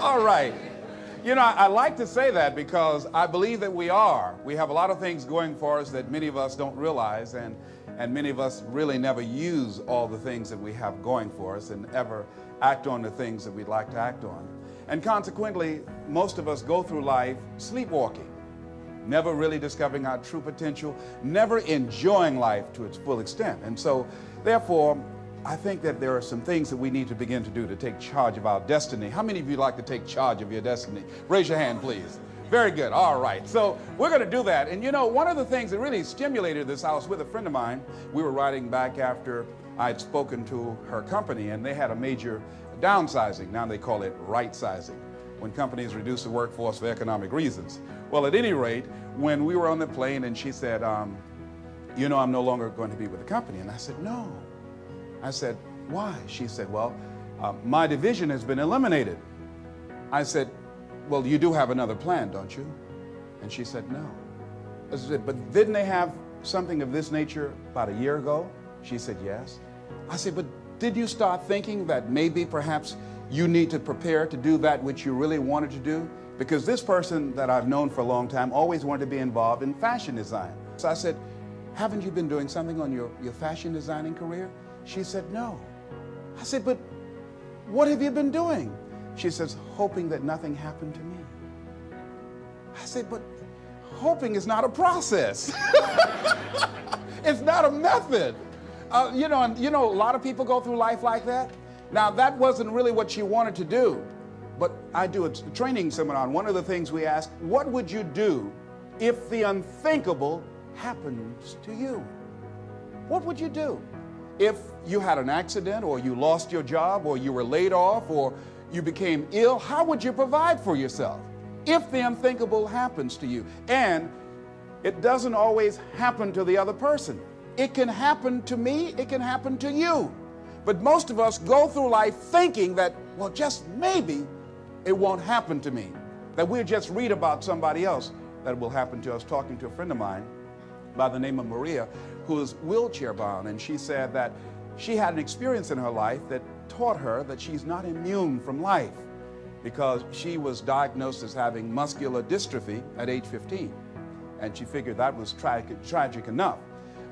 All right. You know, I like to say that because I believe that we are. We have a lot of things going for us that many of us don't realize, and many of us really never use all the things that we have going for us and ever act on the things that we'd like to act on. And consequently, most of us go through life sleepwalking, never really discovering our true potential, never enjoying life to its full extent. And so, therefore, I think that there are some things that we need to begin to do to take charge of our destiny. How many of you like to take charge of your destiny? Raise your hand, please. Very good. All right. So we're going to do that. And you know, one of the things that really stimulated this, I was with a friend of mine. We were riding back after I'd spoken to her company, and they had a major downsizing. Now they call it right-sizing, when companies reduce the workforce for economic reasons. Well, at any rate, when we were on the plane and she said, you know, I'm no longer going to be with the company. And I said, no. I said, why? She said, well, my division has been eliminated. I said, well, you do have another plan, don't you? And she said, no. I said, but didn't they have something of this nature about a year ago? She said, yes. I said, but did you start thinking that maybe perhaps you need to prepare to do that which you really wanted to do? Because this person that I've known for a long time always wanted to be involved in fashion design. So I said, haven't you been doing something on your fashion designing career? She said, no. I said, but what have you been doing? She says, hoping that nothing happened to me. I said, but hoping is not a process. It's not a method. You know, a lot of people go through life like that. Now, that wasn't really what she wanted to do, but I do a training seminar, and one of the things we ask, what would you do if the unthinkable happens to you? What would you do? If you had an accident, or you lost your job, or you were laid off, or you became ill, how would you provide for yourself if the unthinkable happens to you? And it doesn't always happen to the other person. It can happen to me, it can happen to you. But most of us go through life thinking that, well, just maybe it won't happen to me. That we'll just read about somebody else that it will happen to us. Talking to a friend of mine by the name of Maria, who is wheelchair bound, and she said that she had an experience in her life that taught her that she's not immune from life, because she was diagnosed as having muscular dystrophy at age 15, and she figured that was tragic enough.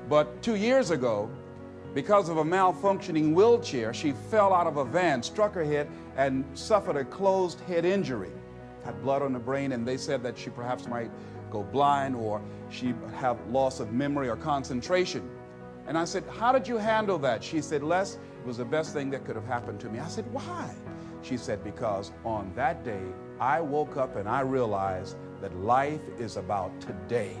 But 2 years ago, because of a malfunctioning wheelchair, she fell out of a van, struck her head, and suffered a closed head injury. Had blood on the brain, and they said that she perhaps might go blind, or she have loss of memory or concentration. And I said, how did you handle that? She said, Les, it was the best thing that could have happened to me. I said, why? She said, because on that day, I woke up and I realized that life is about today.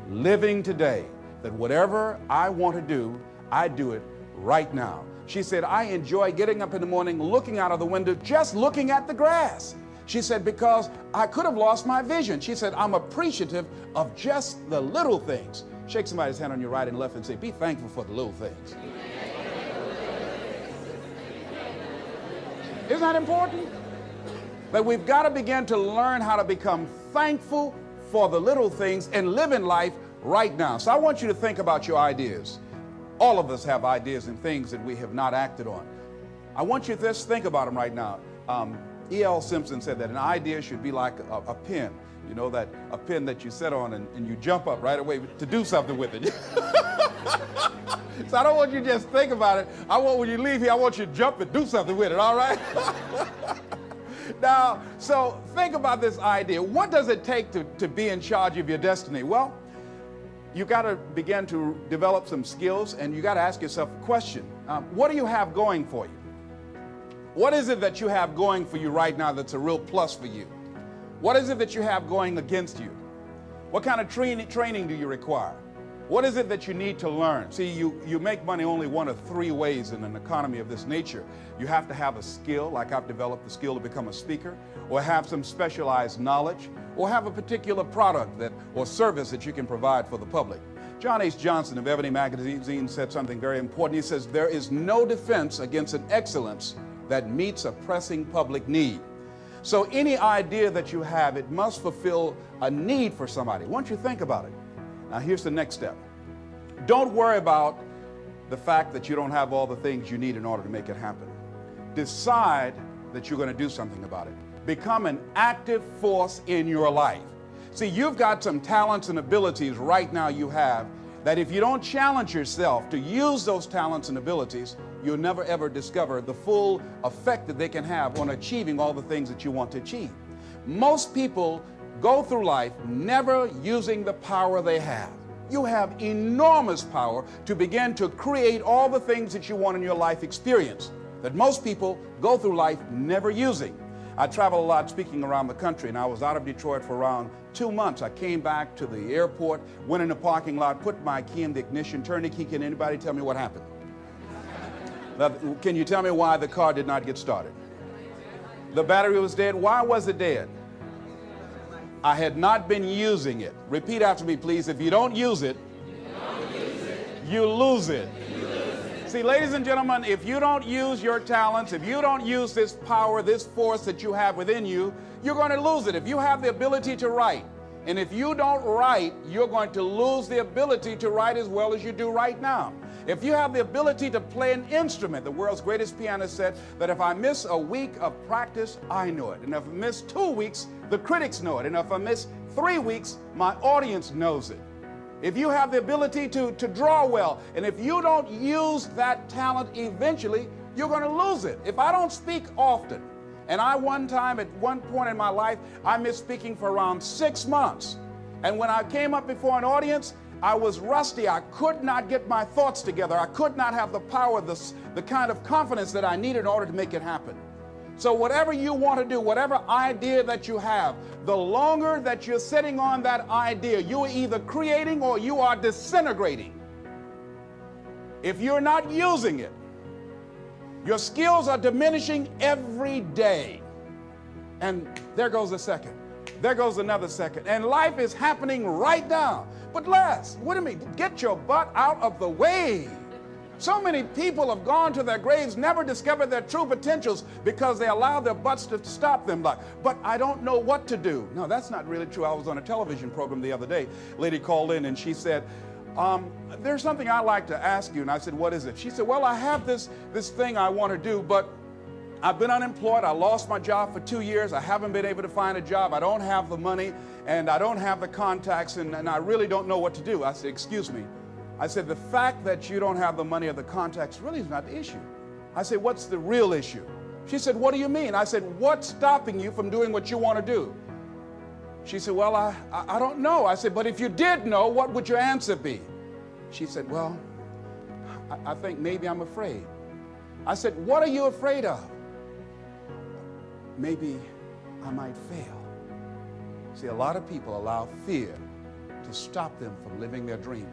Living today. That whatever I want to do, I do it right now. She said, I enjoy getting up in the morning, looking out of the window, just looking at the grass. She said, because I could have lost my vision. She said, I'm appreciative of just the little things. Shake somebody's hand on your right and left and say, be thankful for the little things. Isn't that important? That we've got to begin to learn how to become thankful for the little things and live in life right now. So I want you to think about your ideas. All of us have ideas and things that we have not acted on. I want you to just think about them right now. E.L. Simpson said that an idea should be like a pen. You know, that a pen that you sit on and you jump up right away to do something with it. So I don't want you to just think about it. I want, when you leave here, I want you to jump and do something with it, all right? Now, so think about this idea. What does it take to be in charge of your destiny? Well, you got to begin to develop some skills, and you got to ask yourself a question. What do you have going for you? What is it that you have going for you right now that's a real plus for you? What is it that you have going against you? What kind of training do you require? What is it that you need to learn? See, you make money only one of three ways in an economy of this nature. You have to have a skill, like I've developed the skill to become a speaker, or have some specialized knowledge, or have a particular product or service that you can provide for the public. John H. Johnson of Ebony Magazine said something very important. He says, there is no defense against an excellence that meets a pressing public need. So any idea that you have, it must fulfill a need for somebody. Once you think about it. Now here's the next step. Don't worry about the fact that you don't have all the things you need in order to make it happen. Decide that you're going to do something about it. become an active force in your life. See, you've got some talents and abilities right now you have that if you don't challenge yourself to use those talents and abilities, you'll never ever discover the full effect that they can have on achieving all the things that you want to achieve. Most people go through life never using the power they have. You have enormous power to begin to create all the things that you want in your life experience that most people go through life never using. I travel a lot speaking around the country, and I was out of Detroit for around 2 months. I came back to the airport, went in the parking lot, put my key in the ignition, turned the key. Can anybody tell me what happened? Now, can you tell me why the car did not get started? The battery was dead. Why was it dead? I had not been using it. Repeat after me, please. If you don't use it, you lose it. See, ladies and gentlemen, if you don't use your talents, if you don't use this power, this force that you have within you, you're going to lose it. If you have the ability to write, and if you don't write, you're going to lose the ability to write as well as you do right now. If you have the ability to play an instrument, the world's greatest pianist said that if I miss a week of practice, I know it. And if I miss 2 weeks, the critics know it. And if I miss 3 weeks, my audience knows it. If you have the ability to draw well, and if you don't use that talent eventually, you're going to lose it. If I don't speak often, and at one point in my life, I missed speaking for around 6 months. And when I came up before an audience, I was rusty. I could not get my thoughts together. I could not have the power, the kind of confidence that I needed in order to make it happen. So whatever you want to do, whatever idea that you have, the longer that you're sitting on that idea, you are either creating or you are disintegrating. If you're not using it, your skills are diminishing every day. And there goes a second. There goes another second. And life is happening right now. But Les, what do you mean? Get your butt out of the way. So many people have gone to their graves, never discovered their true potentials because they allowed their butts to stop them. Like, but I don't know what to do. No, that's not really true. I was on a television program the other day. A lady called in and she said, there's something I'd like to ask you. And I said, what is it? She said, well, I have this thing I want to do, but I've been unemployed. I lost my job for 2 years. I haven't been able to find a job. I don't have the money and I don't have the contacts and I really don't know what to do. I said, excuse me. I said, the fact that you don't have the money or the contacts really is not the issue. I said, what's the real issue? She said, what do you mean? I said, what's stopping you from doing what you want to do? She said, well, I don't know. I said, but if you did know, what would your answer be? She said, well, I think maybe I'm afraid. I said, what are you afraid of? Maybe I might fail. See, a lot of people allow fear to stop them from living their dream.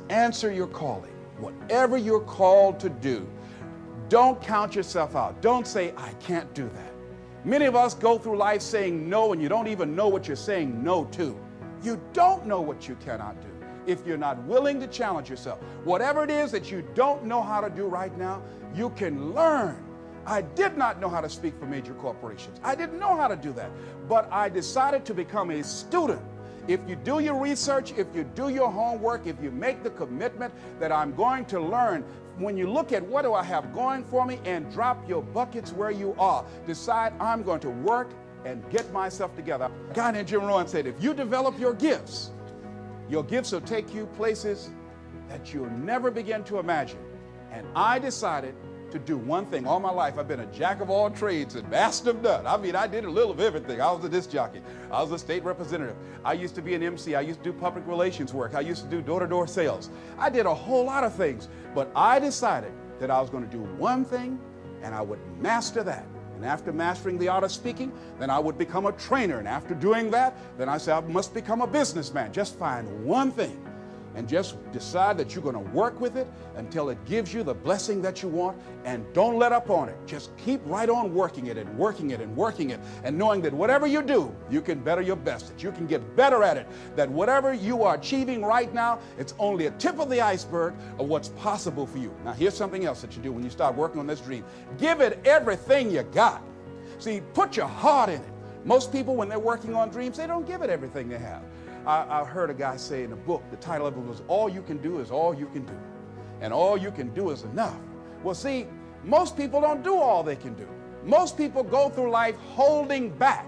Answer your calling. Whatever you're called to do, don't count yourself out. Don't say, I can't do that. Many of us go through life saying no, and you don't even know what you're saying no to. You don't know what you cannot do if you're not willing to challenge yourself. Whatever it is that you don't know how to do right now, you can learn. I did not know how to speak for major corporations. I didn't know how to do that, but I decided to become a student. If you do your research, if you do your homework, if you make the commitment that I'm going to learn, when you look at what do I have going for me and drop your buckets where you are, decide I'm going to work and get myself together. A guy named Jim Rohn said, if you develop your gifts will take you places that you'll never begin to imagine. And I decided to do one thing. All my life, I've been a jack of all trades and master of none. I mean, I did a little of everything. I was a disc jockey. I was a state representative. I used to be an MC. I used to do public relations work. I used to do door-to-door sales. I did a whole lot of things, but I decided that I was going to do one thing and I would master that. And after mastering the art of speaking, then I would become a trainer. And after doing that, then I said, I must become a businessman. Just find one thing and just decide that you're going to work with it until it gives you the blessing that you want, and don't let up on it. Just keep right on working it and working it and working it, and knowing that whatever you do, you can better your best, that you can get better at it, that whatever you are achieving right now, it's only a tip of the iceberg of what's possible for you. Now, here's something else that you do when you start working on this dream. Give it everything you got. See, put your heart in it. Most people, when they're working on dreams, they don't give it everything they have. I heard a guy say in a book, the title of it was, All You Can Do Is All You Can Do. And all you can do is enough. Well, see, most people don't do all they can do. Most people go through life holding back.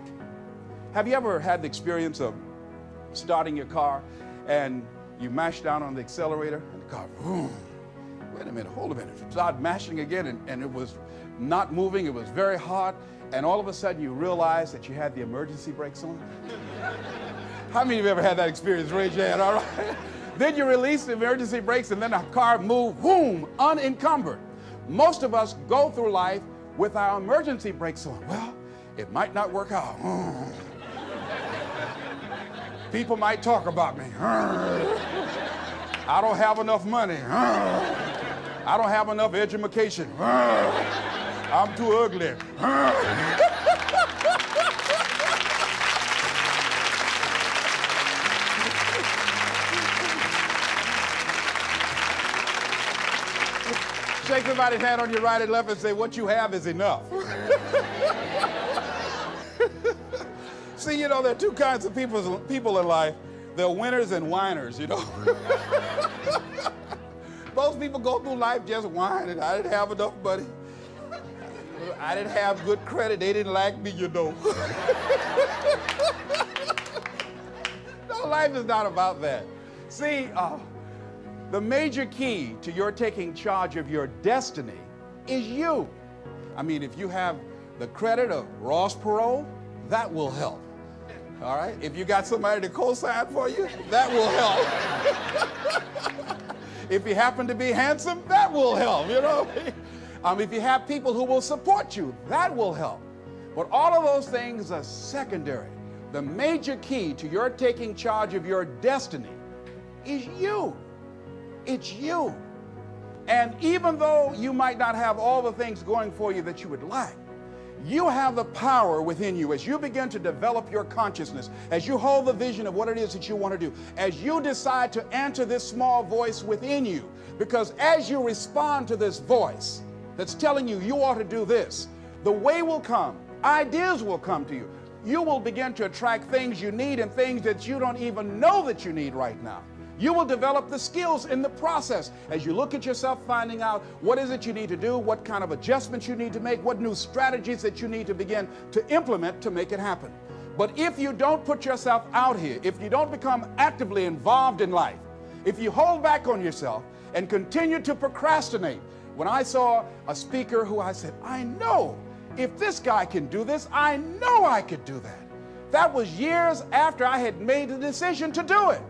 Have you ever had the experience of starting your car and you mash down on the accelerator and the car, boom, wait a minute, hold a minute. Start mashing again and it was not moving, it was very hot, and all of a sudden you realize that you had the emergency brakes on? How many of you ever had that experience? Raise your hand, all right? Then you release the emergency brakes and then the car moves, boom, unencumbered. Most of us go through life with our emergency brakes on. Well, it might not work out. People might talk about me. I don't have enough money. I don't have enough education. I'm too ugly. Shake somebody's hand on your right and left and say, what you have is enough. See, you know, there are two kinds of people in life. There are winners and whiners, you know. Most people go through life just whining. I didn't have enough money. I didn't have good credit. They didn't like me, you know. No, life is not about that. See, the major key to your taking charge of your destiny is you. I mean, if you have the credit of Ross Perot, that will help. All right? If you got somebody to co-sign for you, that will help. If you happen to be handsome, that will help, you know? If you have people who will support you, that will help. But all of those things are secondary. The major key to your taking charge of your destiny is you. It's you. And even though you might not have all the things going for you that you would like, you have the power within you as you begin to develop your consciousness, as you hold the vision of what it is that you want to do, as you decide to answer this small voice within you. Because as you respond to this voice that's telling you you ought to do this, the way will come, ideas will come to you. You will begin to attract things you need and things that you don't even know that you need right now. You will develop the skills in the process as you look at yourself, finding out what is it you need to do, what kind of adjustments you need to make, what new strategies that you need to begin to implement to make it happen. But if you don't put yourself out here, if you don't become actively involved in life, if you hold back on yourself and continue to procrastinate, when I saw a speaker who I said, I know if this guy can do this, I know I could do that. That was years after I had made the decision to do it.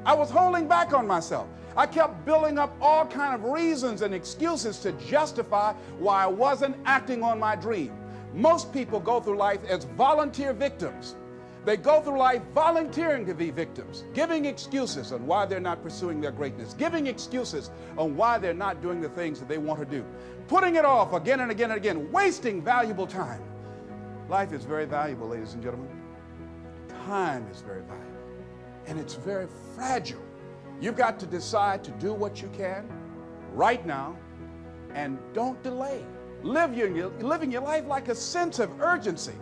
I was holding back on myself. I kept building up all kind of reasons and excuses to justify why I wasn't acting on my dream. Most people go through life as volunteer victims. They go through life volunteering to be victims, giving excuses on why they're not pursuing their greatness, giving excuses on why they're not doing the things that they want to do, putting it off again and again and again, wasting valuable time. Life is very valuable, ladies and gentlemen. Time is very valuable. And it's very fragile. You've got to decide to do what you can right now and don't delay. Living your life like a sense of urgency.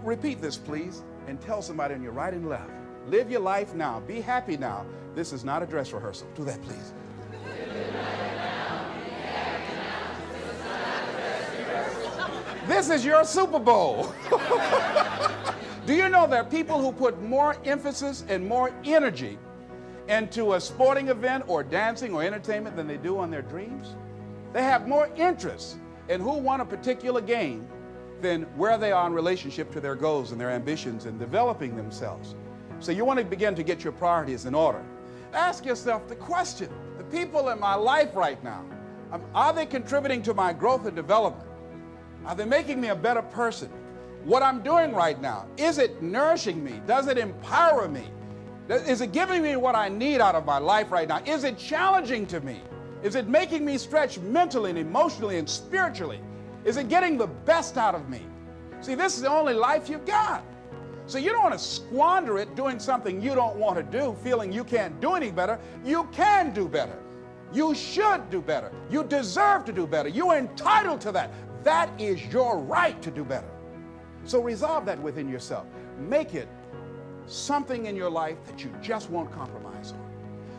Repeat this, please, and tell somebody on your right and left. Live your life now. Be happy now. This is not a dress rehearsal. Do that, please. This is your Super Bowl. Do you know there are people who put more emphasis and more energy into a sporting event or dancing or entertainment than they do on their dreams? They have more interest in who won a particular game than where they are in relationship to their goals and their ambitions and developing themselves. So you want to begin to get your priorities in order. Ask yourself the question, the people in my life right now, are they contributing to my growth and development? Are they making me a better person? What I'm doing right now, is it nourishing me? Does it empower me? Is it giving me what I need out of my life right now? Is it challenging to me? Is it making me stretch mentally and emotionally and spiritually? Is it getting the best out of me? See, this is the only life you've got. So you don't want to squander it doing something you don't want to do, feeling you can't do any better. You can do better. You should do better. You deserve to do better. You're entitled to that. That is your right to do better. So resolve that within yourself. Make it something in your life that you just won't compromise on.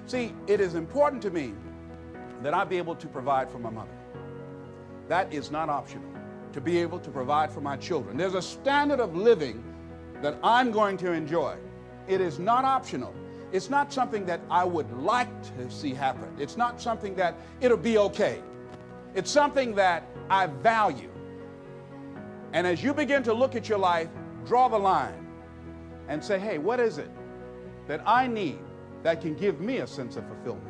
See, it is important to me that I be able to provide for my mother. That is not optional. to be able to provide for my children. There's a standard of living that I'm going to enjoy. It is not optional. It's not something that I would like to see happen. It's not something that it'll be okay. It's something that I value. And as you begin to look at your life, draw the line and say, hey, what is it that I need that can give me a sense of fulfillment?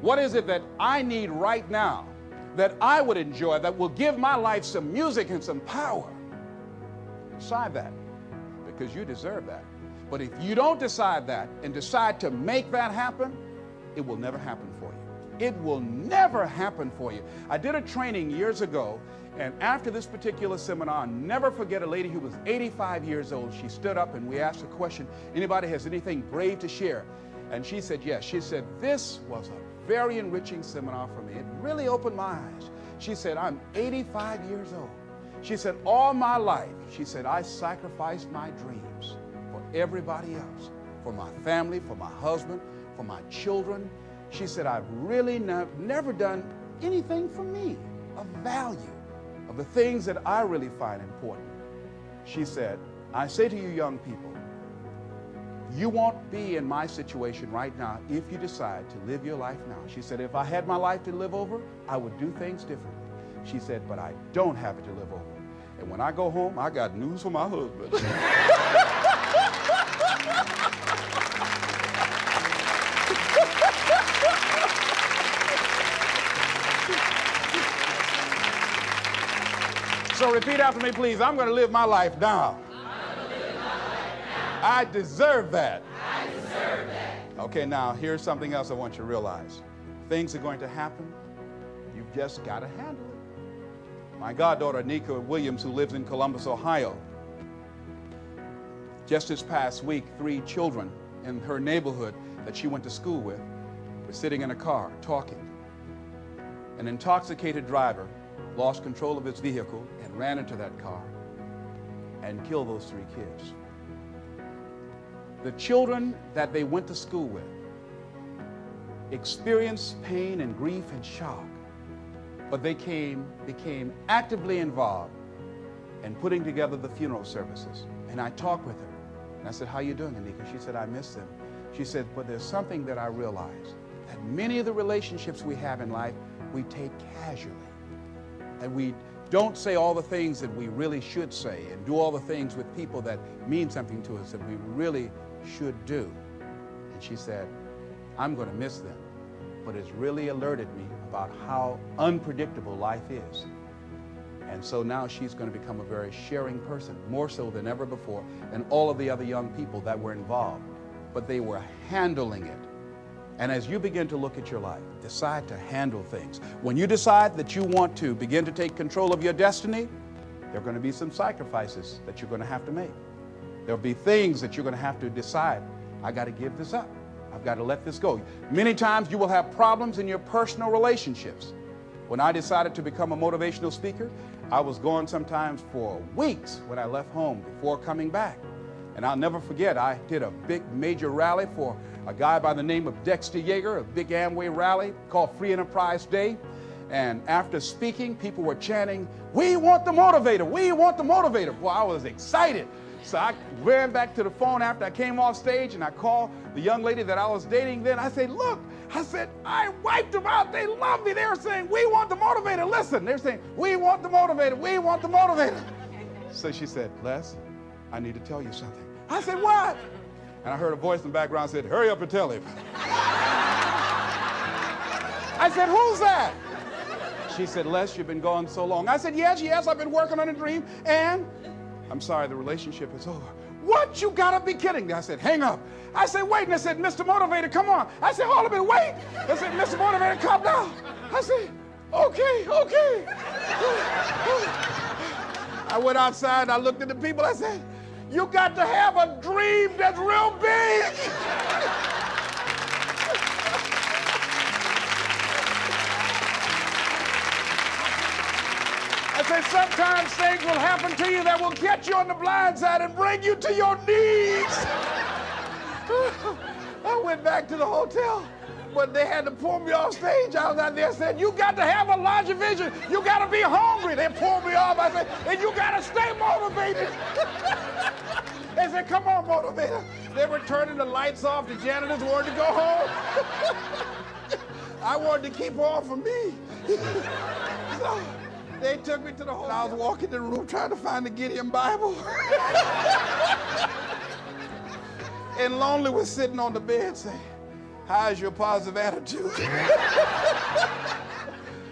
What is it that I need right now that I would enjoy, that will give my life some music and some power? Decide that, because you deserve that. But if you don't decide that and decide to make that happen, it will never happen for you. It will never happen for you. I did a training years ago, and after this particular seminar, I'll never forget a lady who was 85 years old. She stood up and we asked a question, anybody has anything brave to share? And she said yes. She said, this was a very enriching seminar for me. It really opened my eyes. She said, I'm 85 years old. She said, all my life, she said, I sacrificed my dreams for everybody else, for my family, for my husband, for my children. She said, I've really never done anything for me of value, of the things that I really find important. She said, I say to you young people, you won't be in my situation right now if you decide to live your life now. She said, if I had my life to live over, I would do things differently. She said, but I don't have it to live over. And when I go home, I got news for my husband. So repeat after me, please. I'm going to live my life now. I deserve that. I deserve that. Okay, now here's something else I want you to realize. Things are going to happen. You've just got to handle it. My goddaughter, Nika Williams, who lives in Columbus, Ohio, just this past week, 3 children in her neighborhood that she went to school with were sitting in a car talking. An intoxicated driver lost control of his vehicle and ran into that car and killed those 3 kids. The children that they went to school with experienced pain and grief and shock, but they became actively involved in putting together the funeral services. And I talked with her, and I said, how you doing, Anika? She said, I miss them. She said, but there's something that I realized, that many of the relationships we have in life, we take casually. And we don't say all the things that we really should say and do all the things with people that mean something to us that we really should do. And she said, I'm going to miss them, but it's really alerted me about how unpredictable life is. And so now she's going to become a very sharing person, more so than ever before, and all of the other young people that were involved. But they were handling it. And as you begin to look at your life, decide to handle things. When you decide that you want to begin to take control of your destiny, there are going to be some sacrifices that you're going to have to make. There'll be things that you're going to have to decide, I got to give this up. I've got to let this go. Many times you will have problems in your personal relationships. When I decided to become a motivational speaker, I was gone sometimes for weeks when I left home before coming back. And I'll never forget, I did a big major rally for a guy by the name of Dexter Yeager, a big Amway rally called Free Enterprise Day. And after speaking, people were chanting, we want the motivator, we want the motivator. Well, I was excited. So I ran back to the phone after I came off stage and I called the young lady that I was dating then. I said, look, I wiped them out. They love me. They were saying, we want the motivator. Listen, they're saying, we want the motivator. We want the motivator. So she said, Les, I need to tell you something. I said, what? And I heard a voice in the background said, hurry up and tell him. I said, who's that? She said, Les, you've been gone so long. I said, yes, I've been working on a dream, and I'm sorry, the relationship is over. What? You gotta be kidding me. I said, hang up. I said, wait. And I said, Mr. Motivator, come on. I said, hold a minute, wait. I said, Mr. Motivator, calm down. I said, okay. I went outside, I looked at the people, I said, you got to have a dream that's real big. I said, sometimes things will happen to you that will get you on the blind side and bring you to your knees. I went back to the hotel But they had to pull me off stage. I was out there saying, you got to have a larger vision. You got to be hungry. They pulled me off. I said, and you got to stay motivated. They said, come on, motivator. They were turning the lights off. The janitors wanted to go home. I wanted to keep on for me. So they took me to the hotel. I was walking in the room trying to find the Gideon Bible. And Lonely was sitting on the bed saying, how's your positive attitude?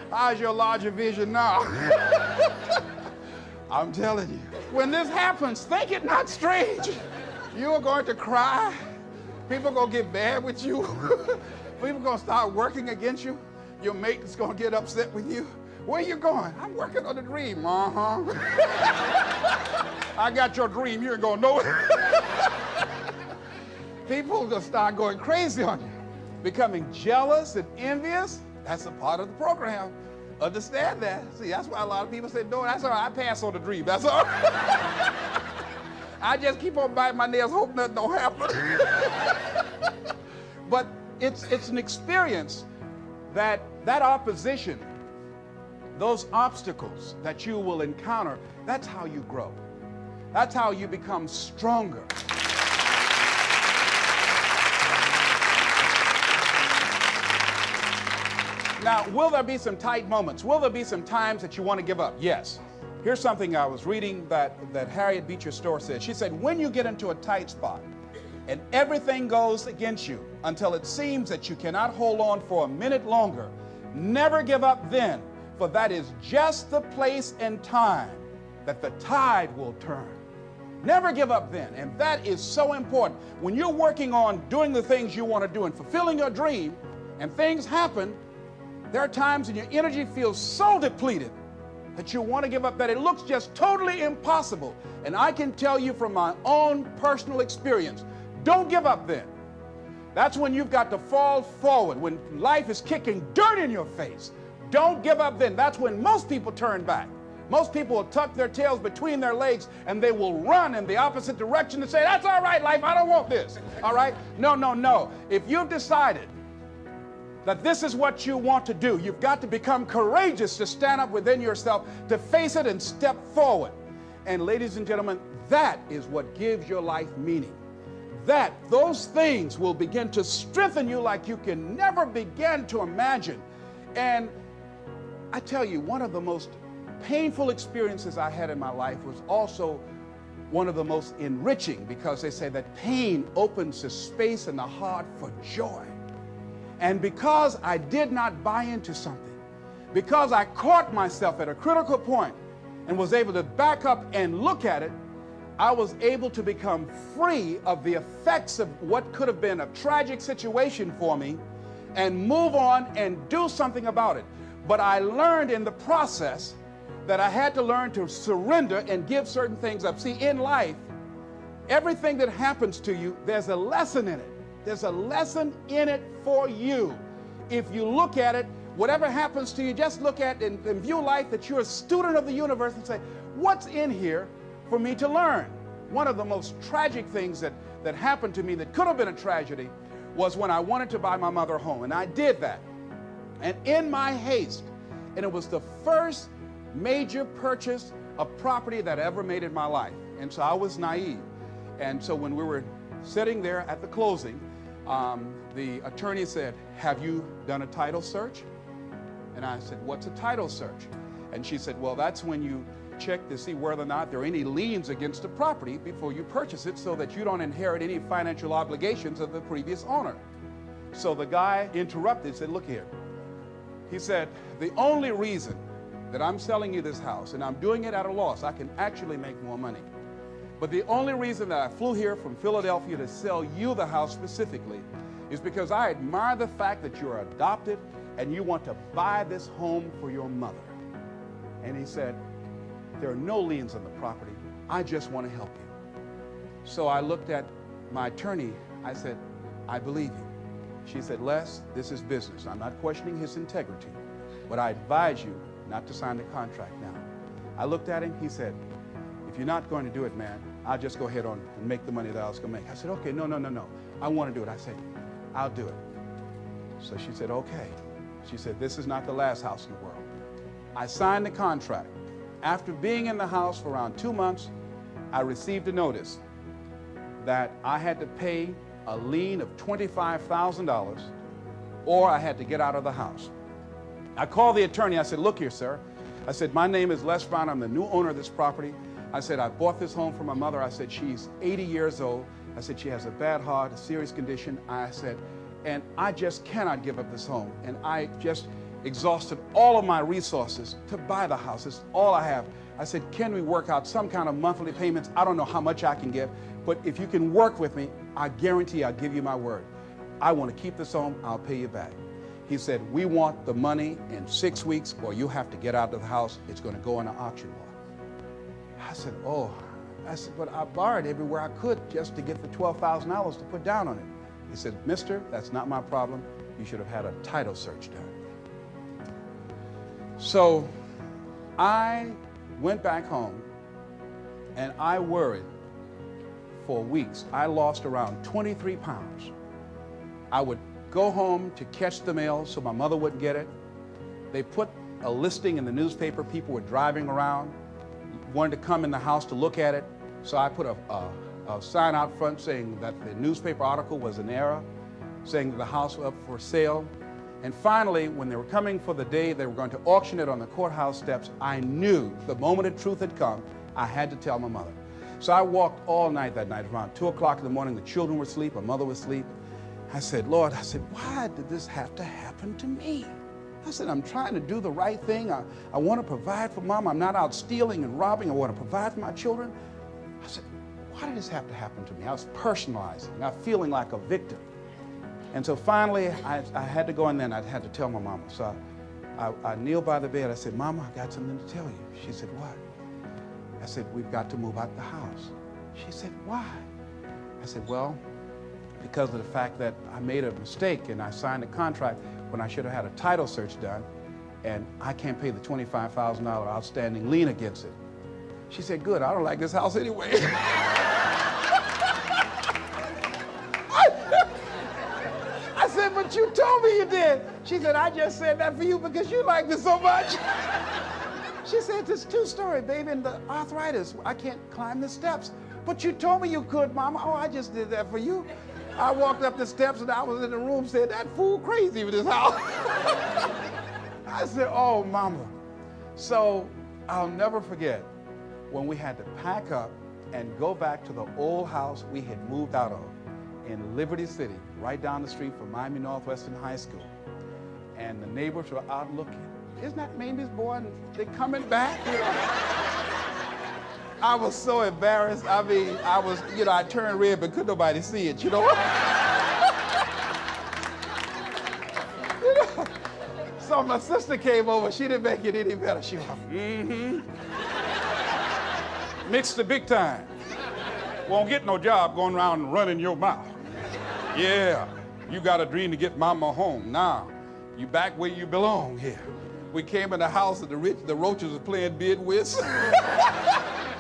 How's your larger vision now? I'm telling you, when this happens, think it not strange. You are going to cry. People are going to get mad with you. People are going to start working against you. Your mate is going to get upset with you. Where you going? I'm working on a dream. Uh-huh. I got your dream. You ain't going to know it. People are going to start going crazy on you. Becoming jealous and envious, that's a part of the program. Understand that. See, that's why a lot of people say, no, that's all right. I pass on the dream. That's all right. I just keep on biting my nails, hope nothing don't happen. But it's an experience that opposition, those obstacles that you will encounter, that's how you grow. That's how you become stronger. Now, will there be some tight moments? Will there be some times that you want to give up? Yes. Here's something I was reading that Harriet Beecher Stowe said. She said, when you get into a tight spot and everything goes against you until it seems that you cannot hold on for a minute longer, never give up then, for that is just the place and time that the tide will turn. Never give up then, and that is so important. When you're working on doing the things you want to do and fulfilling your dream, and things happen, there are times when your energy feels so depleted that you want to give up, that it looks just totally impossible. And I can tell you from my own personal experience, don't give up then. That's when you've got to fall forward, when life is kicking dirt in your face. Don't give up then. That's when most people turn back. Most people will tuck their tails between their legs and they will run in the opposite direction and say, that's all right, life, I don't want this. All right? No, no, no. If you've decided that this is what you want to do, you've got to become courageous to stand up within yourself, to face it and step forward. And ladies and gentlemen, that is what gives your life meaning. Those things will begin to strengthen you like you can never begin to imagine. And I tell you, one of the most painful experiences I had in my life was also one of the most enriching, because they say that pain opens the space in the heart for joy. And because I did not buy into something, because I caught myself at a critical point and was able to back up and look at it, I was able to become free of the effects of what could have been a tragic situation for me and move on and do something about it. But I learned in the process that I had to learn to surrender and give certain things up. See, in life, everything that happens to you, there's a lesson in it. There's a lesson in it for you. If you look at it, whatever happens to you, just look at and view life that you're a student of the universe and say, what's in here for me to learn? One of the most tragic things that happened to me that could have been a tragedy was when I wanted to buy my mother a home, and I did that. And in my haste, and it was the first major purchase of property that I ever made in my life. And so I was naive. And so when we were sitting there at the closing, the attorney said, have you done a title search? And I said, what's a title search? And she said, well, that's when you check to see whether or not there are any liens against the property before you purchase it, so that you don't inherit any financial obligations of the previous owner. So the guy interrupted and said, look here. He said, the only reason that I'm selling you this house, and I'm doing it at a loss, I can actually make more money. But the only reason that I flew here from Philadelphia to sell you the house specifically is because I admire the fact that you're adopted and you want to buy this home for your mother. And he said, there are no liens on the property. I just want to help you. So I looked at my attorney. I said, I believe you. She said, Les, this is business. I'm not questioning his integrity, but I advise you not to sign the contract now. I looked at him. He said, if you're not going to do it, man, I'll just go ahead on and make the money that I was going to make. I said, okay, no. I want to do it. I said, I'll do it. So she said, okay. She said, this is not the last house in the world. I signed the contract. After being in the house for around 2 months, I received a notice that I had to pay a lien of $25,000 or I had to get out of the house. I called the attorney. I said, look here, sir. I said, my name is Les Brown. I'm the new owner of this property. I said, I bought this home for my mother. I said, she's 80 years old. I said, she has a bad heart, a serious condition. I said, and I just cannot give up this home. And I just exhausted all of my resources to buy the house. It's all I have. I said, can we work out some kind of monthly payments? I don't know how much I can get, but if you can work with me, I guarantee I'll give you my word. I want to keep this home. I'll pay you back. He said, we want the money in 6 weeks or you have to get out of the house. It's going to go on the auction block. I said, oh. I said, but I borrowed everywhere I could just to get the $12,000 to put down on it. He said, mister, that's not my problem. You should have had a title search done. So I went back home and I worried for weeks. I lost around 23 pounds. I would go home to catch the mail so my mother wouldn't get it. They put a listing in the newspaper. People were driving around, wanted to come in the house to look at it. So I put a sign out front saying that the newspaper article was an error, saying that the house was up for sale. And finally, when they were coming for the day they were going to auction it on the courthouse steps, I knew the moment the truth had come, I had to tell my mother. So I walked all night that night. Around 2 o'clock in the morning, the children were asleep, my mother was asleep. I said, Lord, I said, why did this have to happen to me? I said, I'm trying to do the right thing. I want to provide for Mom. I'm not out stealing and robbing. I want to provide for my children. I said, why did this have to happen to me? I was personalizing, not feeling like a victim. And so finally, I had to go in there and I had to tell my mama. So I kneeled by the bed. I said, Mama, I got something to tell you. She said, what? I said, we've got to move out the house. She said, why? I said, well, because of the fact that I made a mistake and I signed a contract when I should have had a title search done, and I can't pay the $25,000 outstanding lien against it. She said, good, I don't like this house anyway. I said, but you told me you did. She said, I just said that for you because you like this so much. She said, it's a two-story, baby, and the arthritis, I can't climb the steps. But you told me you could, Mama. Oh, I just did that for you. I walked up the steps and I was in the room said, that fool crazy with this house. I said, oh, Mama. So I'll never forget when we had to pack up and go back to the old house we had moved out of in Liberty City, right down the street from Mamie Northwestern High School. And the neighbors were out looking. Isn't that Mamie's boy? And they're coming back, you know? I was so embarrassed. I mean, I turned red, but couldn't nobody see it, you know? So my sister came over. She didn't make it any better. She was mixed the big time. Won't get no job going around and running your mouth. Yeah, you got a dream to get Mama home. Now, you back where you belong here. We came in the house and the roaches were playing bid whist.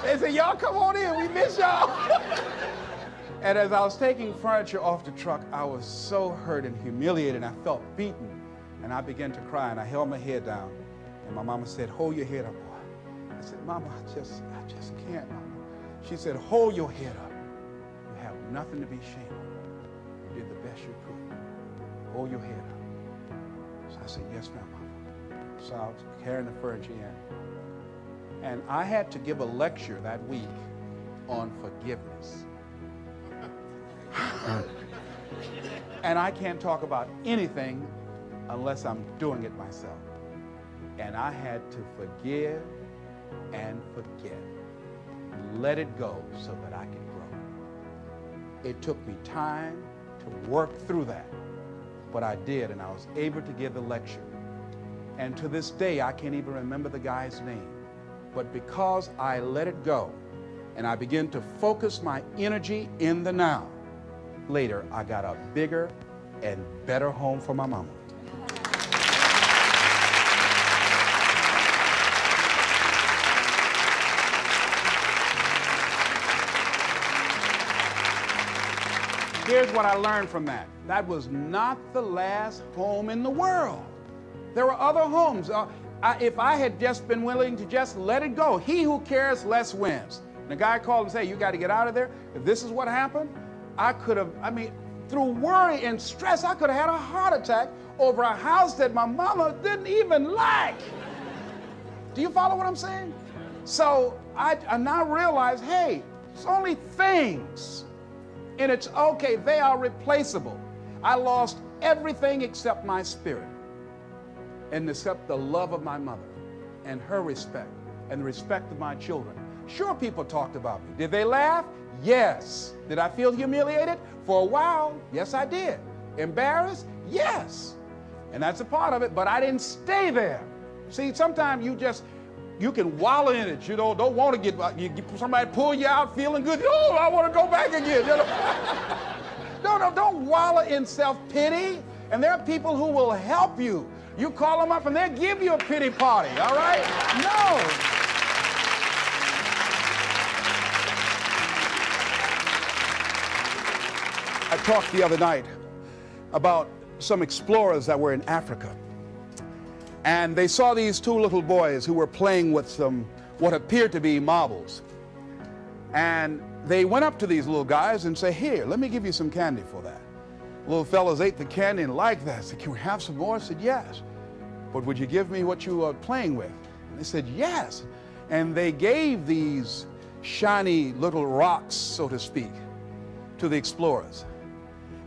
They said, y'all come on in, we miss y'all. And as I was taking furniture off the truck, I was so hurt and humiliated, and I felt beaten. And I began to cry, and I held my head down. And my mama said, hold your head up, boy. I said, Mama, I just can't, Mama. She said, hold your head up. You have nothing to be ashamed of. You did the best you could. Hold your head up. So I said, yes, ma'am, Mama. So I was carrying the furniture in. And I had to give a lecture that week on forgiveness. And I can't talk about anything unless I'm doing it myself. And I had to forgive and forget. Let it go so that I could grow. It took me time to work through that, but I did, and I was able to give the lecture. And to this day, I can't even remember the guy's name. But because I let it go, and I began to focus my energy in the now, later I got a bigger and better home for my mama. Here's what I learned from that. That was not the last home in the world. There were other homes. If I had just been willing to just let it go, he who cares less wins. And the guy called and said, you got to get out of there. If this is what happened, I could have, through worry and stress, I could have had a heart attack over a house that my mama didn't even like. Do you follow what I'm saying? So I now realize, hey, it's only things. And it's okay, they are replaceable. I lost everything except my spirit, and except the love of my mother and her respect and the respect of my children. Sure, people talked about me. Did they laugh? Yes. Did I feel humiliated? For a while, yes, I did. Embarrassed? Yes. And that's a part of it, but I didn't stay there. See, sometimes you can wallow in it. You know, don't want to get somebody pull you out feeling good. Oh, I want to go back again. You know? Don't wallow in self-pity. And there are people who will help you. You call them up and they'll give you a pity party, all right? No. I talked the other night about some explorers that were in Africa. And they saw these two little boys who were playing with some what appeared to be marbles. And they went up to these little guys and said, here, let me give you some candy for that. Little fellas ate the candy and liked that. Said, can we have some more? I said, yes. But would you give me what you were playing with? And they said, yes. And they gave these shiny little rocks, so to speak, to the explorers.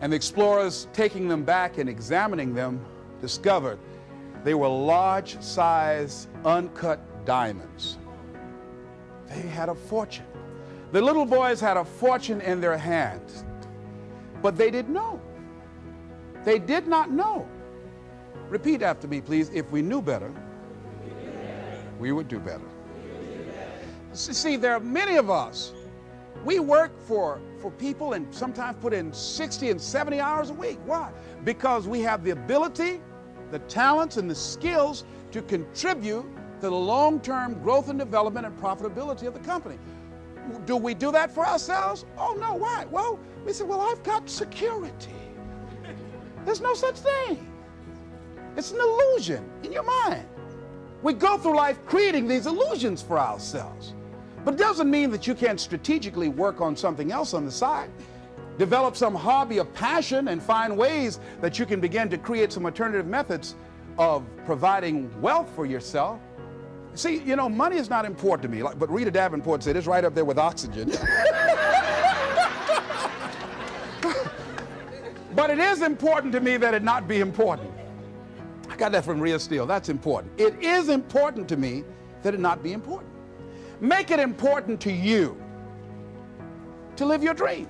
And the explorers, taking them back and examining them, discovered they were large-size, uncut diamonds. They had a fortune. The little boys had a fortune in their hands, but they didn't know. They did not know. Repeat after me, please. If we knew better, we would do better. See, there are many of us, we work for people and sometimes put in 60 and 70 hours a week. Why? Because we have the ability, the talents, and the skills to contribute to the long-term growth and development and profitability of the company. Do we do that for ourselves? Oh, no. Why? Well, we say, well, I've got security. There's no such thing. It's an illusion in your mind. We go through life creating these illusions for ourselves. But it doesn't mean that you can't strategically work on something else on the side. Develop some hobby of passion and find ways that you can begin to create some alternative methods of providing wealth for yourself. See, you know, money is not important to me, but Rita Davenport said it's right up there with oxygen. But it is important to me that it not be important. I got that from Rhea Steele. That's important. It is important to me that it not be important. Make it important to you to live your dream.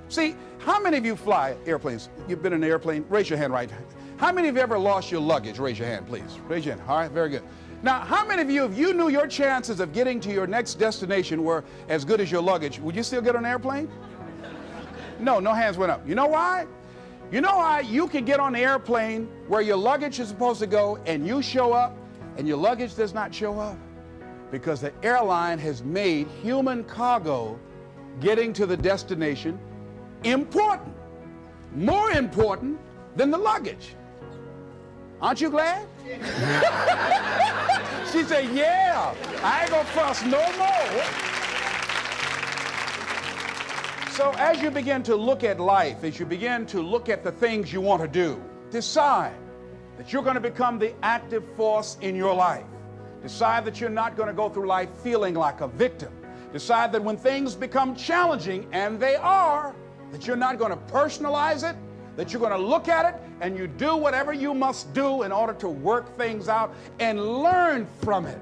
See, how many of you fly airplanes? You've been in an airplane? Raise your hand right. How many of you ever lost your luggage? Raise your hand, please. Raise your hand. All right, very good. Now, how many of you, if you knew your chances of getting to your next destination were as good as your luggage, would you still get on an airplane? No hands went up. You know why? You know why you can get on the airplane where your luggage is supposed to go and you show up and your luggage does not show up? Because the airline has made human cargo getting to the destination important, more important than the luggage. Aren't you glad? She said, yeah, I ain't gonna fuss no more. So as you begin to look at life, as you begin to look at the things you want to do, decide that you're going to become the active force in your life. Decide that you're not going to go through life feeling like a victim. Decide that when things become challenging, and they are, that you're not going to personalize it, that you're going to look at it and you do whatever you must do in order to work things out and learn from it.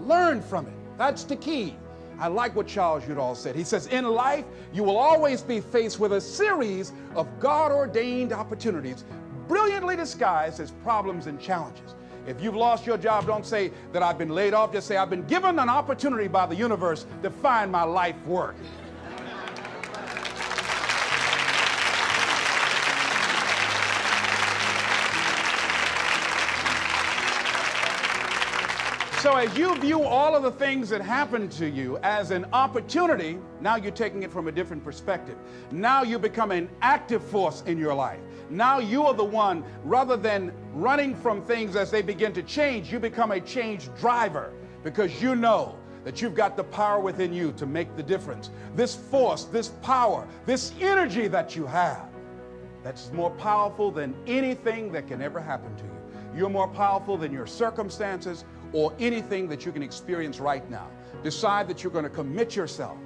Learn from it. That's the key. I like what Charles Udall said. He says, in life, you will always be faced with a series of God-ordained opportunities, brilliantly disguised as problems and challenges. If you've lost your job, don't say that I've been laid off. Just say, I've been given an opportunity by the universe to find my life work. So as you view all of the things that happen to you as an opportunity, now you're taking it from a different perspective. Now you become an active force in your life. Now you are the one, rather than running from things as they begin to change, you become a change driver, because you know that you've got the power within you to make the difference. This force, this power, this energy that you have, that's more powerful than anything that can ever happen to you. You're more powerful than your circumstances or anything that you can experience right now. Decide that you're going to commit yourself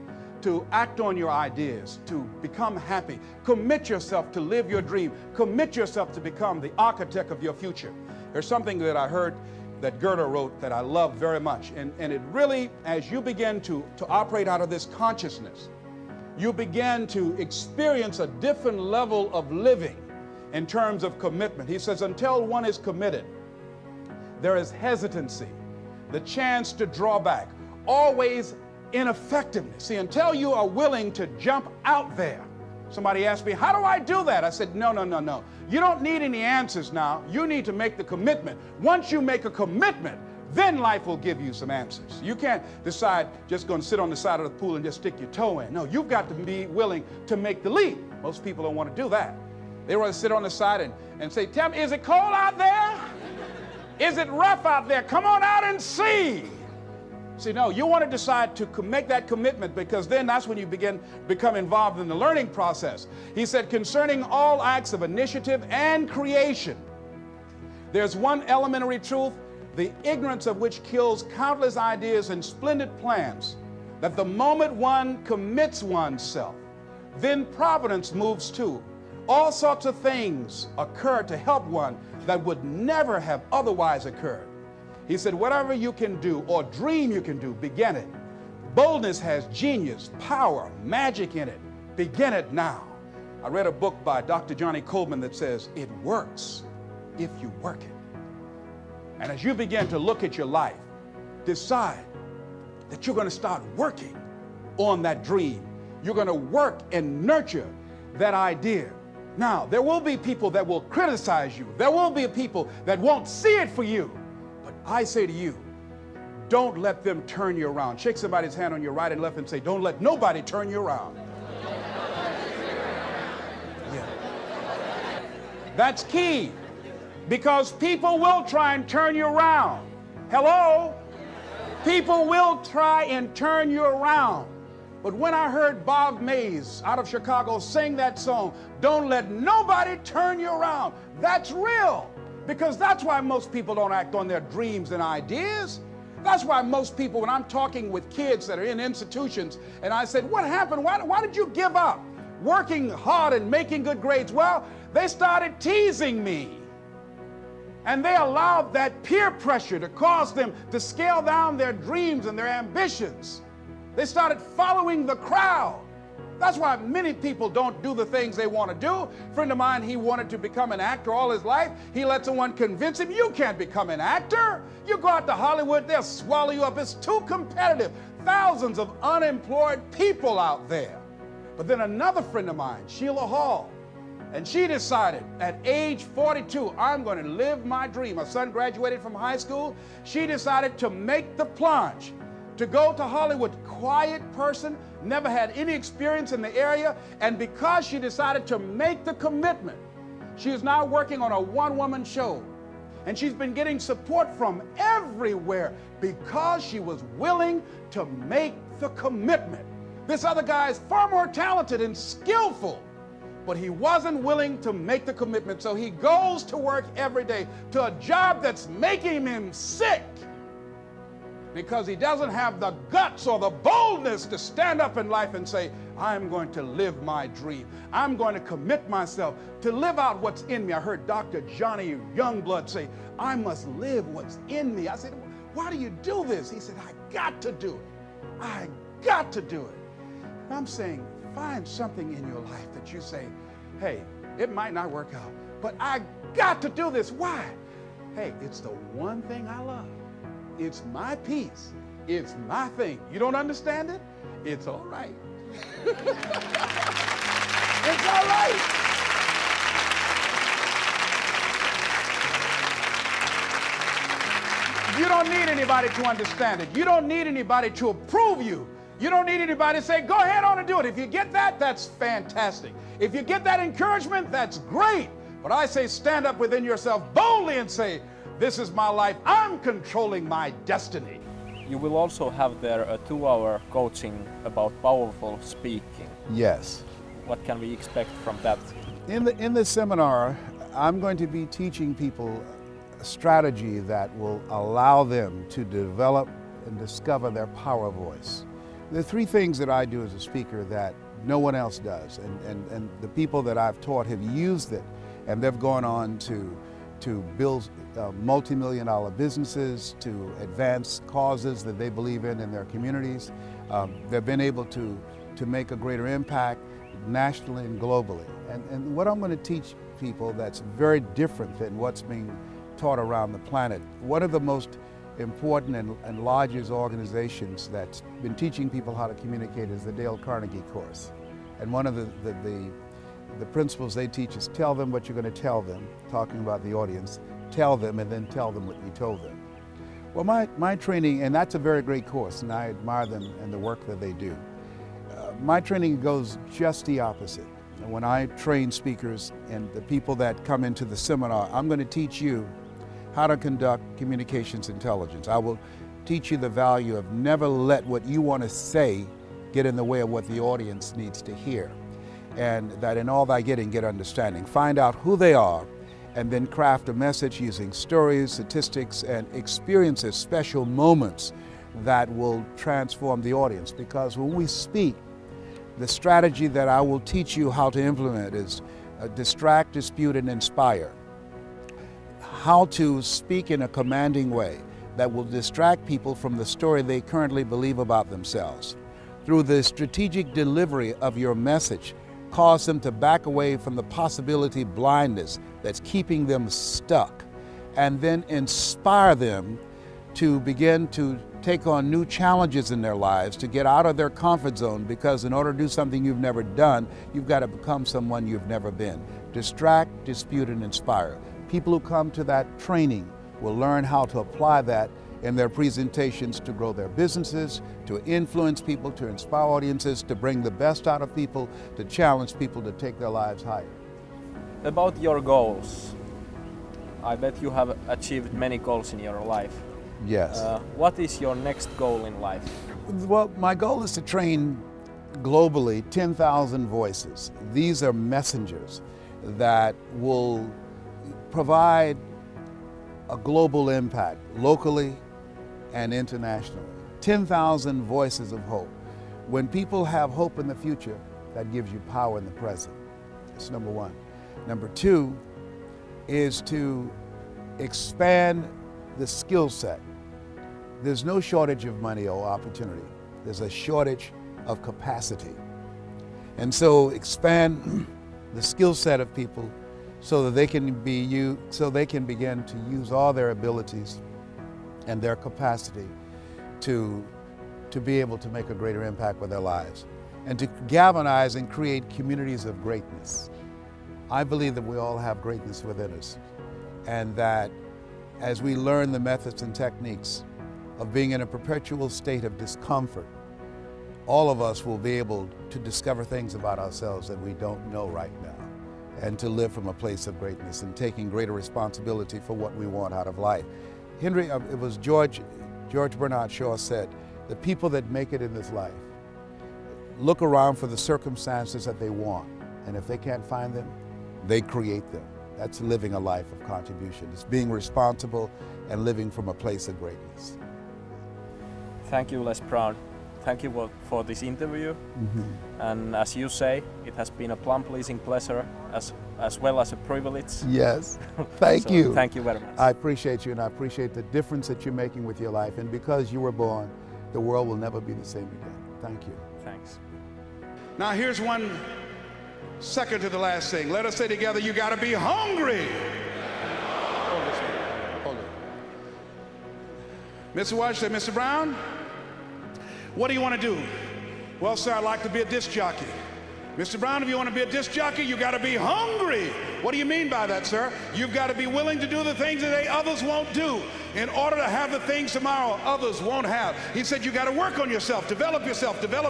to act on your ideas, to become happy. Commit yourself to live your dream. Commit yourself to become the architect of your future. There's something that I heard that Goethe wrote that I love very much. And it really, as you begin to operate out of this consciousness, you begin to experience a different level of living in terms of commitment. He says, until one is committed, there is hesitancy, the chance to draw back, always ineffectiveness. See, until you are willing to jump out there. Somebody asked me, how do I do that? I said, no. You don't need any answers now. You need to make the commitment. Once you make a commitment, then life will give you some answers. You can't decide just going to sit on the side of the pool and just stick your toe in. No, you've got to be willing to make the leap. Most people don't want to do that. They want to sit on the side and say, tell me, is it cold out there? Is it rough out there? Come on out and see. See, no, you want to decide to make that commitment, because then that's when you become involved in the learning process. He said, concerning all acts of initiative and creation, there's one elementary truth, the ignorance of which kills countless ideas and splendid plans, that the moment one commits oneself, then providence moves too. All sorts of things occur to help one that would never have otherwise occurred. He said, whatever you can do or dream you can do, begin it. Boldness has genius, power, magic in it. Begin it now. I read a book by Dr. Johnny Coleman that says, it works if you work it. And as you begin to look at your life, decide that you're going to start working on that dream. You're going to work and nurture that idea. Now, there will be people that will criticize you. There will be people that won't see it for you. But I say to you, don't let them turn you around. Shake somebody's hand on your right and left and say, don't let nobody turn you around. Yeah. That's key, because people will try and turn you around. Hello? People will try and turn you around. But when I heard Bob Mays out of Chicago sing that song, don't let nobody turn you around, that's real. Because that's why most people don't act on their dreams and ideas. That's why most people, when I'm talking with kids that are in institutions, and I said, what happened? Why did you give up working hard and making good grades? Well, they started teasing me. And they allowed that peer pressure to cause them to scale down their dreams and their ambitions. They started following the crowd. That's why many people don't do the things they want to do. A friend of mine, he wanted to become an actor all his life. He let someone convince him, you can't become an actor. You go out to Hollywood, they'll swallow you up. It's too competitive. Thousands of unemployed people out there. But then another friend of mine, Sheila Hall, and she decided at age 42, I'm going to live my dream. My son graduated from high school. She decided to make the plunge, to go to Hollywood. Quiet person, never had any experience in the area, and because she decided to make the commitment, she is now working on a one-woman show, and she's been getting support from everywhere because she was willing to make the commitment. This other guy is far more talented and skillful, but he wasn't willing to make the commitment, so he goes to work every day to a job that's making him sick, because he doesn't have the guts or the boldness to stand up in life and say, I'm going to live my dream. I'm going to commit myself to live out what's in me. I heard Dr. Johnny Youngblood say, I must live what's in me. I said, why do you do this? He said, I got to do it. I got to do it. And I'm saying, find something in your life that you say, hey, it might not work out, but I got to do this. Why? Hey, it's the one thing I love. It's my piece. It's my thing. You don't understand it? It's all right. It's all right. You don't need anybody to understand it. You don't need anybody to approve you. You don't need anybody to say, go ahead on and do it. If you get that, that's fantastic. If you get that encouragement, that's great. But I say stand up within yourself boldly and say, this is my life. I'm controlling my destiny. You will also have there a 2-hour coaching about powerful speaking. Yes. What can we expect from that? In the seminar, I'm going to be teaching people a strategy that will allow them to develop and discover their power voice. There are 3 things that I do as a speaker that no one else does, and the people that I've taught have used it, and they've gone on to build multi-million-dollar businesses, to advance causes that they believe in their communities. They've been able to make a greater impact nationally and globally. And what I'm going to teach people that's very different than what's being taught around the planet. One of the most important and largest organizations that's been teaching people how to communicate is the Dale Carnegie course. And one of the principles they teach is tell them what you're going to tell them, talking about the audience, tell them and then tell them what you told them. Well, my training, and that's a very great course, and I admire them and the work that they do. My training goes just the opposite. And when I train speakers and the people that come into the seminar, I'm going to teach you how to conduct communications intelligence. I will teach you the value of never let what you want to say get in the way of what the audience needs to hear. And that in all thy getting, get understanding. Find out who they are and then craft a message using stories, statistics, and experiences, special moments that will transform the audience. Because when we speak, the strategy that I will teach you how to implement is distract, dispute, and inspire. How to speak in a commanding way that will distract people from the story they currently believe about themselves. Through the strategic delivery of your message, cause them to back away from the possibility blindness that's keeping them stuck, and then inspire them to begin to take on new challenges in their lives, to get out of their comfort zone, because in order to do something you've never done, you've got to become someone you've never been. Distract, dispute, and inspire. People who come to that training will learn how to apply that in their presentations to grow their businesses, to influence people, to inspire audiences, to bring the best out of people, to challenge people to take their lives higher. About your goals, I bet you have achieved many goals in your life. Yes. What is your next goal in life? Well, my goal is to train globally 10,000 voices. These are messengers that will provide a global impact, locally and internationally. 10,000 voices of hope. When people have hope in the future, that gives you power in the present. That's number 1. Number 2 is to expand the skill set. There's no shortage of money or opportunity. There's a shortage of capacity. And so expand the skill set of people so that they can begin to use all their abilities and their capacity to be able to make a greater impact with their lives and to galvanize and create communities of greatness. I believe that we all have greatness within us, and that as we learn the methods and techniques of being in a perpetual state of discomfort, all of us will be able to discover things about ourselves that we don't know right now, and to live from a place of greatness and taking greater responsibility for what we want out of life. It was George Bernard Shaw said, the people that make it in this life look around for the circumstances that they want, and if they can't find them, they create them. That's living a life of contribution. It's being responsible and living from a place of greatness. Thank you, Les Brown. Thank you for this interview. And as you say, it has been a plum-pleasing pleasure as well as a privilege. Yes, thank you. Thank you very much. I appreciate you, and I appreciate the difference that you're making with your life. And because you were born, the world will never be the same again. Thank you. Thanks. Now here's one second to the last thing. Let us say together, you gotta be hungry. Hold it. Mr. Washington, Mr. Brown, what do you want to do? Well, sir, I'd like to be a disc jockey. Mr. Brown, if you want to be a disc jockey, you got to be hungry. What do you mean by that, sir? You've got to be willing to do the things that others won't do. in order to have the things tomorrow others won't have. He said, you got to work on yourself, develop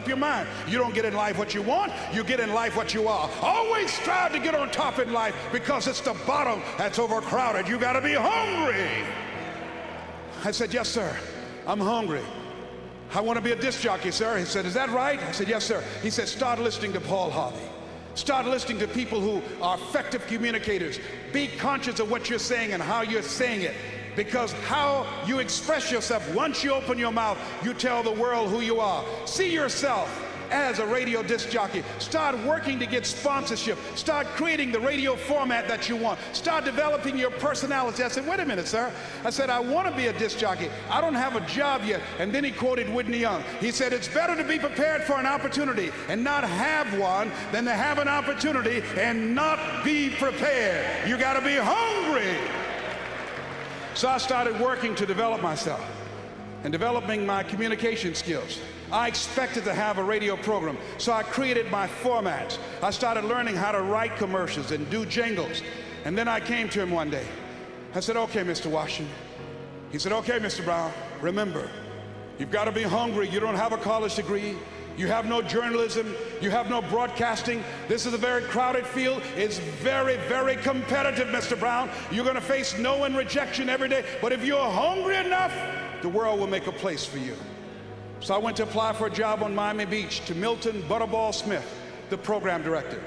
your mind. You don't get in life what you want, you get in life what you are. Always strive to get on top in life, because it's the bottom that's overcrowded. You got to be hungry. I said, yes, sir, I'm hungry. I want to be a disc jockey, sir. He said, is that right? I said, yes, sir. He said, start listening to Paul Harvey. Start listening to people who are effective communicators. Be conscious of what you're saying and how you're saying it, because how you express yourself, once you open your mouth, you tell the world who you are. See yourself as a radio disc jockey. Start working to get sponsorship. Start creating the radio format that you want. Start developing your personality. I said, wait a minute, sir. I said, I want to be a disc jockey. I don't have a job yet. And then he quoted Whitney Young. He said, it's better to be prepared for an opportunity and not have one than to have an opportunity and not be prepared. You got to be hungry. So I started working to develop myself and developing my communication skills. I expected to have a radio program, so I created my formats. I started learning how to write commercials and do jingles. And then I came to him one day. I said, okay, Mr. Washington. He said, okay, Mr. Brown, remember, you've got to be hungry. You don't have a college degree. You have no journalism. You have no broadcasting. This is a very crowded field. It's very, very competitive, Mr. Brown. You're going to face no and rejection every day. But if you're hungry enough, the world will make a place for you. So I went to apply for a job on Miami Beach to Milton Butterball Smith, the program director.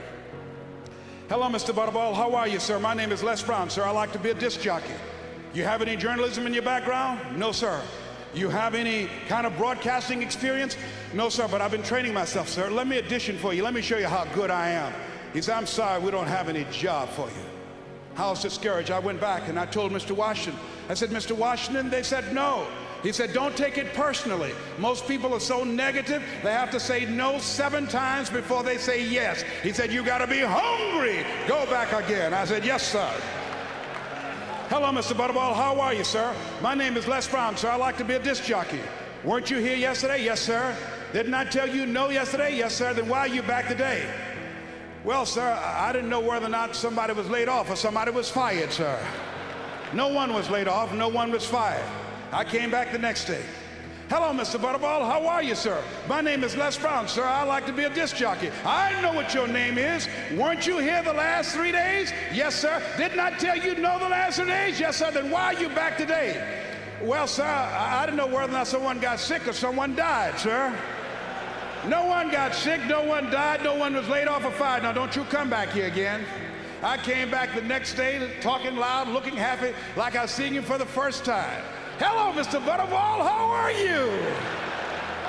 Hello, Mr. Butterball. How are you, sir? My name is Les Brown, sir. I like to be a disc jockey. You have any journalism in your background? No, sir. You have any kind of broadcasting experience? No, sir, but I've been training myself, sir. Let me audition for you. Let me show you how good I am. He said, I'm sorry, we don't have any job for you. I was discouraged. I went back and I told Mr. Washington. I said, Mr. Washington, they said no. He said, don't take it personally. Most people are so negative, they have to say no 7 times before they say yes. He said, you got to be hungry. Go back again. I said, yes, sir. Hello, Mr. Butterball. How are you, sir? My name is Les Brown, sir. I like to be a disc jockey. Weren't you here yesterday? Yes, sir. Didn't I tell you no yesterday? Yes, sir. Then why are you back today? Well, sir, I didn't know whether or not somebody was laid off or somebody was fired, sir. No one was laid off. No one was fired. I came back the next day. Hello, Mr. Butterball. How are you, sir? My name is Les Brown, sir. I like to be a disc jockey. I know what your name is. Weren't you here the last 3 days? Yes, sir. Didn't I tell you no the last 3 days? Yes, sir. Then why are you back today? Well, sir, I didn't know whether or not someone got sick or someone died, sir. No one got sick, no one died, no one was laid off or fired. Now, don't you come back here again. I came back the next day talking loud, looking happy, like I was seeing him for the first time. Hello, Mr. Butterball, how are you?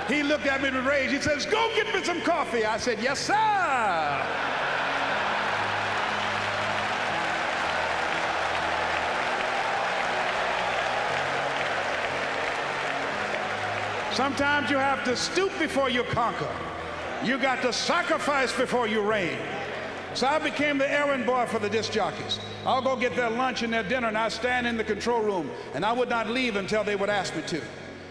He looked at me with rage. He says, go get me some coffee. I said, yes, sir. Sometimes you have to stoop before you conquer. You got to sacrifice before you reign. So I became the errand boy for the disc jockeys. I'll go get their lunch and their dinner, and I'd stand in the control room, and I would not leave until they would ask me to.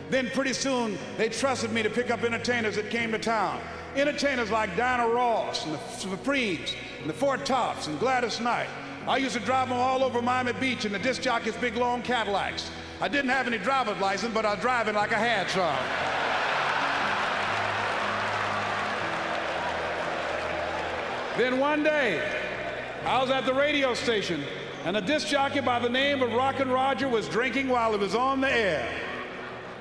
Then pretty soon, they trusted me to pick up entertainers that came to town. Entertainers like Diana Ross and the Supremes and the Four Tops and Gladys Knight. I used to drive them all over Miami Beach in the disc jockeys' big long Cadillacs. I didn't have any driver's license, but I was driving like I had some. Then one day, I was at the radio station, and a disc jockey by the name of Rockin' Roger was drinking while he was on the air.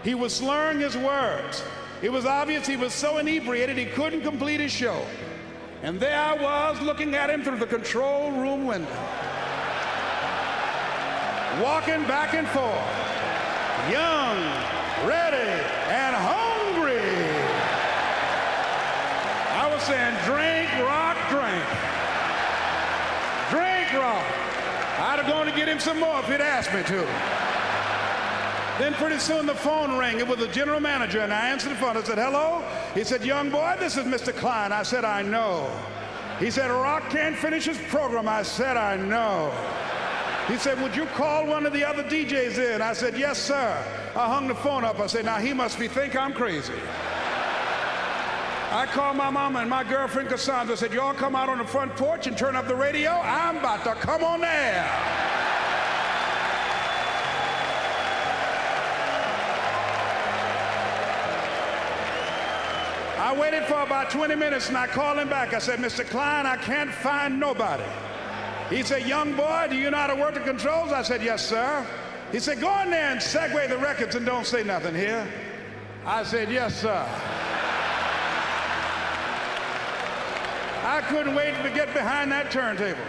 He was slurring his words. It was obvious he was so inebriated he couldn't complete his show. And there I was looking at him through the control room window, walking back and forth, young, ready, and hungry. I was saying, drink, rock, drink. Drink, rock. I'd have gone to get him some more if he'd asked me to. Then pretty soon the phone rang. It was the general manager, and I answered the phone. I said, hello? He said, young boy, this is Mr. Klein. I said, I know. He said, Rock can't finish his program. I said, I know. He said, would you call one of the other DJs in? I said, yes, sir. I hung the phone up. I said, now he must think I'm crazy. I called my mama and my girlfriend Cassandra. I said, y'all come out on the front porch and turn up the radio. I'm about to come on there. I waited for about 20 minutes and I called him back. I said, Mr. Klein, I can't find nobody. He said, young boy, do you know how to work the controls? I said, yes, sir. He said, go in there and segue the records and don't say nothing here. I said, yes, sir. I couldn't wait to get behind that turntable.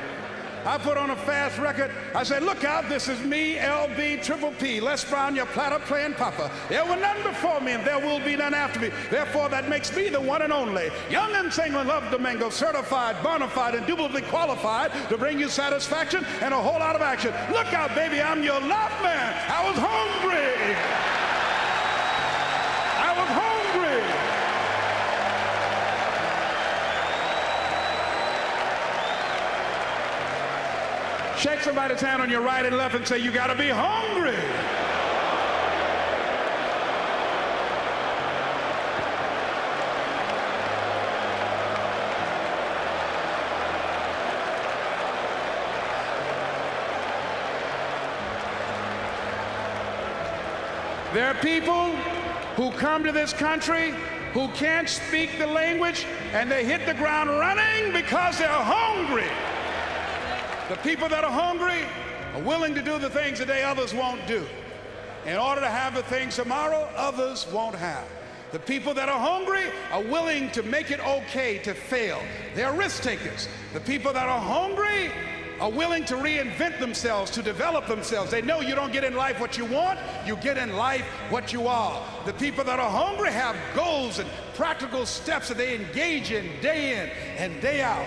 I put on a fast record. I said, look out, this is me, LB, Triple P, Les Brown, your platter playing papa. There were none before me and there will be none after me. Therefore, that makes me the one and only. Young and single and love Domingo, certified, bona fide, indubitably qualified to bring you satisfaction and a whole lot of action. Look out, baby, I'm your love man. I was hungry. I was hungry. Shake somebody's hand on your right and left and say, you gotta be hungry. There are people who come to this country who can't speak the language and they hit the ground running because they're hungry. The people that are hungry are willing to do the things today others won't do in order to have the things tomorrow others won't have. The people that are hungry are willing to make it okay to fail. They're risk takers. The people that are hungry are willing to reinvent themselves, to develop themselves. They know you don't get in life what you want, you get in life what you are. The people that are hungry have goals and practical steps that they engage in day and day out.